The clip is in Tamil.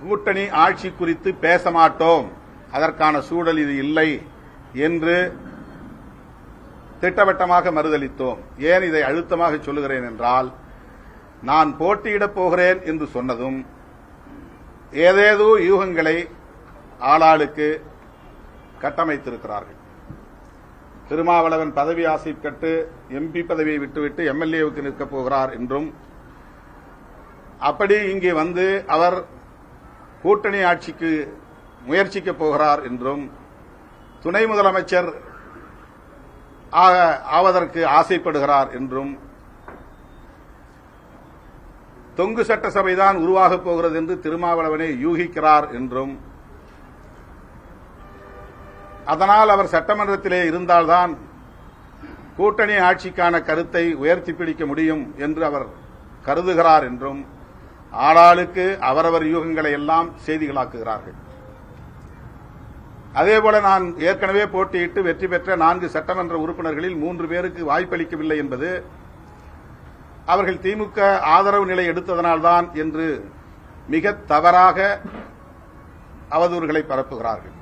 கூட்டணி ஆட்சி குறித்து பேச மாட்டோம், அதற்கான சூழல் இது இல்லை என்று திட்டவட்டமாக மறுதளித்தோம். ஏன் இதை அழுத்தமாக சொல்லுகிறேன் என்றால், நான் போட்டியிடப் போகிறேன் என்று சொன்னதும் ஏதேதோ யூகங்களை ஆளாளுக்கு கட்டமைத்திருக்கிறார்கள். திருமாவளவன் பதவி ஆசைப்பட்டு எம்பி பதவியை விட்டுவிட்டு எம்எல்ஏவுக்கு நிற்கப் போகிறார் என்றும், அப்படி இங்கே வந்து அவர் கூட்டணி ஆட்சிக்கு முயற்சிக்கப் போகிறார் என்றும், துணை முதலமைச்சர் ஆவதற்கு ஆசைப்படுகிறார் என்றும், தொங்கு சட்டசபைதான் உருவாகப் போகிறது என்று திருமாவளவனை யூகிக்கிறார் என்றும், அதனால் அவர் சட்டமன்றத்திலே இருந்தால்தான் கூட்டணி ஆட்சிக்கான கருத்தை உயர்த்தி பிடிக்க முடியும் என்று அவர் கருதுகிறார் என்றும் ஆளாளுக்கு அவரவர் யூகங்களை எல்லாம் செய்திகளாக்குகிறார்கள். அதேபோல நான் ஏற்கனவே போட்டியிட்டு வெற்றி பெற்ற 4 சட்டமன்ற உறுப்பினர்களில் 3 பேருக்கு வாய்ப்பளிக்கவில்லை என்பது அவர்கள் திமுக ஆதரவு நிலை எடுத்ததனால்தான் என்று மிக தவறாக அவதூறுகளை பரப்புகிறார்கள்.